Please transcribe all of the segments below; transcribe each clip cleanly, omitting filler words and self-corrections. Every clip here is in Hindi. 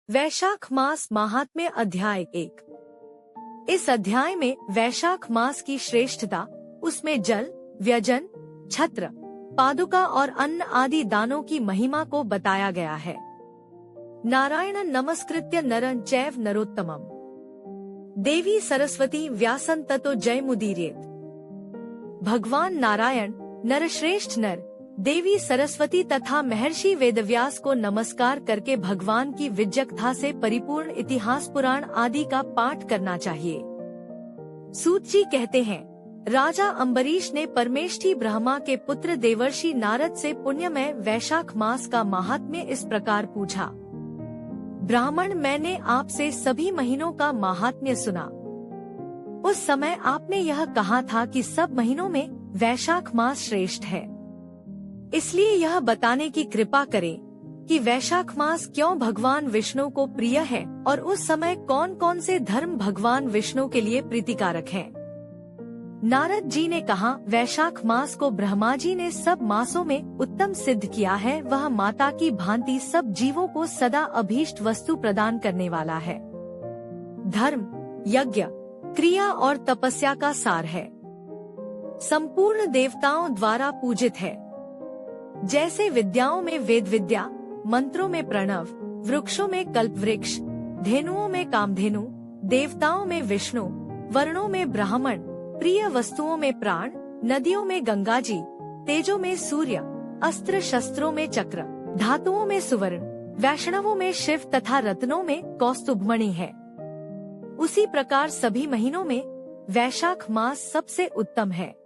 वैशाख मास महात्म्य अध्याय 1। इस अध्याय में वैशाख मास की श्रेष्ठता, उसमें जल, व्यजन, छत्र, पादुका और अन्न आदि दानों की महिमा को बताया गया है। नारायण नमस्कृत्य नरं चैव नरोत्तमम् देवी सरस्वती व्यासं ततो जयमुदीरयेत्। भगवान नारायण, नरश्रेष्ठ नर, देवी सरस्वती तथा महर्षि वेदव्यास को नमस्कार करके भगवान की विजयकथा से परिपूर्ण इतिहास पुराण आदि का पाठ करना चाहिए। सूत जी कहते हैं, राजा अम्बरीश ने परमेष्ठी ब्रह्मा के पुत्र देवर्षि नारद से पुण्यमय वैशाख मास का महात्म्य इस प्रकार पूछा। ब्राह्मण, मैंने आपसे सभी महीनों का महात्म्य सुना। उस समय आपने यह कहा था कि सब महीनों में वैशाख मास श्रेष्ठ है। इसलिए यह बताने की कृपा करें कि वैशाख मास क्यों भगवान विष्णु को प्रिय है और उस समय कौन कौन से धर्म भगवान विष्णु के लिए प्रीतिकारक हैं। नारद जी ने कहा, वैशाख मास को ब्रह्मा जी ने सब मासों में उत्तम सिद्ध किया है। वह माता की भांति सब जीवों को सदा अभीष्ट वस्तु प्रदान करने वाला है। धर्म, यज्ञ, क्रिया और तपस्या का सार है। संपूर्ण देवताओं द्वारा पूजित है। जैसे विद्याओं में वेद विद्या, मंत्रों में प्रणव, वृक्षों में कल्प वृक्ष, धेनुओं में कामधेनु, देवताओं में विष्णु, वर्णों में ब्राह्मण, प्रिय वस्तुओं में प्राण, नदियों में गंगा जी, तेजों में सूर्य, अस्त्र शस्त्रों में चक्र, धातुओं में सुवर्ण, वैष्णवों में शिव तथा रत्नों में कौस्तुभमणि है। उसी प्रकार सभी महीनों में वैशाख मास सबसे उत्तम है।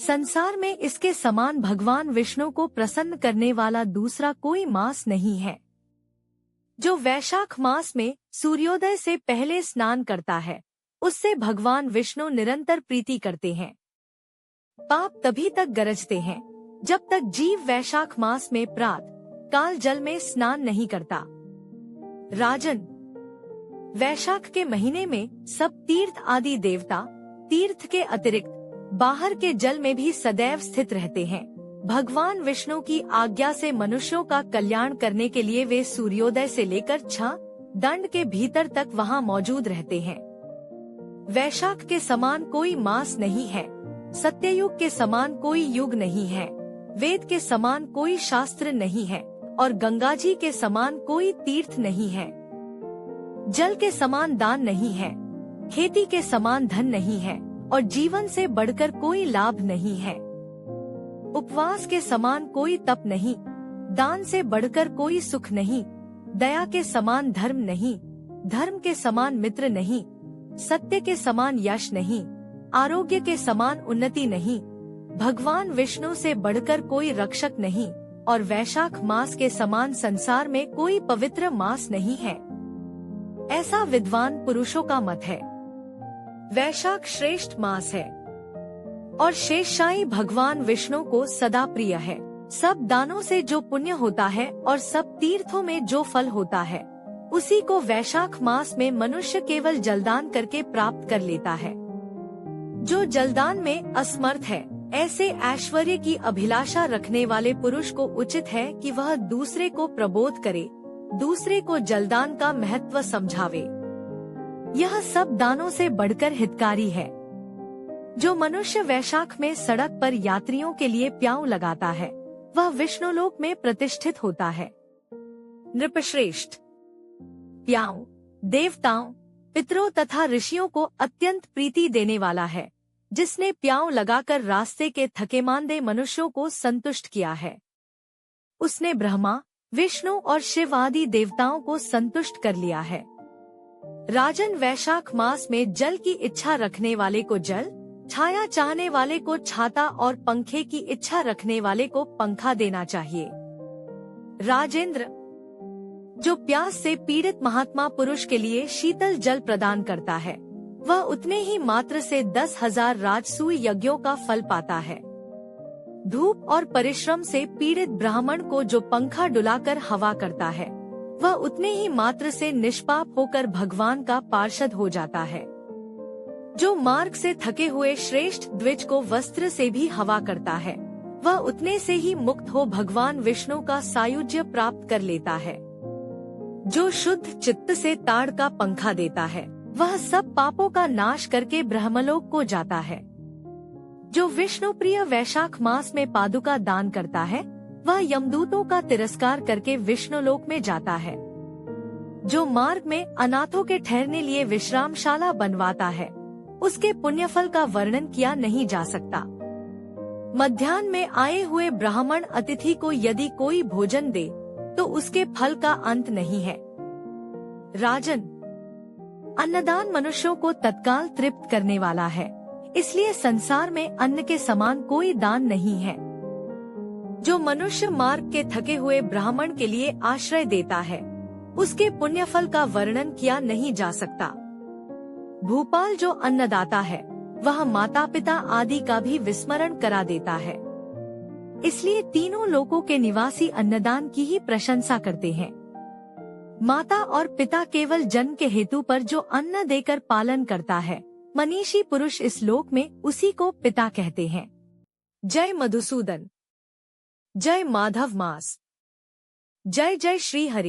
संसार में इसके समान भगवान विष्णु को प्रसन्न करने वाला दूसरा कोई मास नहीं है। जो वैशाख मास में सूर्योदय से पहले स्नान करता है, उससे भगवान विष्णु निरंतर प्रीति करते हैं। पाप तभी तक गरजते हैं जब तक जीव वैशाख मास में प्रात काल जल में स्नान नहीं करता। राजन, वैशाख के महीने में सब तीर्थ आदि देवता तीर्थ के अतिरिक्त बाहर के जल में भी सदैव स्थित रहते हैं। भगवान विष्णु की आज्ञा से मनुष्यों का कल्याण करने के लिए वे सूर्योदय से लेकर 6 दंड के भीतर तक वहां मौजूद रहते हैं। वैशाख के समान कोई मास नहीं है, सत्ययुग के समान कोई युग नहीं है, वेद के समान कोई शास्त्र नहीं है और गंगा जी के समान कोई तीर्थ नहीं है। जल के समान दान नहीं है, खेती के समान धन नहीं है और जीवन से बढ़कर कोई लाभ नहीं है। उपवास के समान कोई तप नहीं, दान से बढ़कर कोई सुख नहीं, दया के समान धर्म नहीं, धर्म के समान मित्र नहीं, सत्य के समान यश नहीं, आरोग्य के समान उन्नति नहीं, भगवान विष्णु से बढ़कर कोई रक्षक नहीं और वैशाख मास के समान संसार में कोई पवित्र मास नहीं है। ऐसा विद्वान पुरुषों का मत है। वैशाख श्रेष्ठ मास है और शेषशायी भगवान विष्णु को सदा प्रिय है। सब दानों से जो पुण्य होता है और सब तीर्थों में जो फल होता है, उसी को वैशाख मास में मनुष्य केवल जलदान करके प्राप्त कर लेता है। जो जलदान में असमर्थ है, ऐसे ऐश्वर्य की अभिलाषा रखने वाले पुरुष को उचित है कि वह दूसरे को प्रबोध करे, दूसरे को जलदान का महत्व समझावे। यह सब दानों से बढ़कर हितकारी है। जो मनुष्य वैशाख में सड़क पर यात्रियों के लिए प्याऊ लगाता है, वह विष्णुलोक में प्रतिष्ठित होता है। नृपश्रेष्ठ, प्याऊ देवताओं, पितरों तथा ऋषियों को अत्यंत प्रीति देने वाला है। जिसने प्याऊ लगाकर रास्ते के थकेमांदे मनुष्यों को संतुष्ट किया है, उसने ब्रह्मा, विष्णु और शिव आदि देवताओं को संतुष्ट कर लिया है। राजन, वैशाख मास में जल की इच्छा रखने वाले को जल, छाया चाहने वाले को छाता और पंखे की इच्छा रखने वाले को पंखा देना चाहिए। राजेंद्र, जो प्यास से पीड़ित महात्मा पुरुष के लिए शीतल जल प्रदान करता है, वह उतने ही मात्र से 10,000 राजसूय यज्ञों का फल पाता है। धूप और परिश्रम से पीड़ित ब्राह्मण को जो पंखा डुलाकर हवा करता है, वह उतने ही मात्र से निष्पाप होकर भगवान का पार्षद हो जाता है। जो मार्ग से थके हुए श्रेष्ठ द्विज को वस्त्र से भी हवा करता है, वह उतने से ही मुक्त हो भगवान विष्णु का सायुज्य प्राप्त कर लेता है। जो शुद्ध चित्त से ताड़ का पंखा देता है वह सब पापों का नाश करके ब्रह्मलोक को जाता है। जो विष्णु प्रिय वैशाख मास में पादुका दान करता है वह यमदूतों का तिरस्कार करके विष्णुलोक में जाता है। जो मार्ग में अनाथों के ठहरने लिए विश्रामशाला बनवाता है उसके पुण्यफल का वर्णन किया नहीं जा सकता। मध्याह्न में आए हुए ब्राह्मण अतिथि को यदि कोई भोजन दे तो उसके फल का अंत नहीं है। राजन, अन्नदान मनुष्यों को तत्काल तृप्त करने वाला है, इसलिए संसार में अन्न के समान कोई दान नहीं है। जो मनुष्य मार्ग के थके हुए ब्राह्मण के लिए आश्रय देता है उसके पुण्यफल का वर्णन किया नहीं जा सकता। भूपाल जो अन्नदाता है वह माता पिता आदि का भी विस्मरण करा देता है, इसलिए तीनों लोकों के निवासी अन्नदान की ही प्रशंसा करते हैं। माता और पिता केवल जन्म के हेतु पर जो अन्न देकर पालन करता है, मनीषी पुरुष इस लोक में उसी को पिता कहते हैं। जय मधुसूदन, जय माधव मास, जय जय श्री हरि।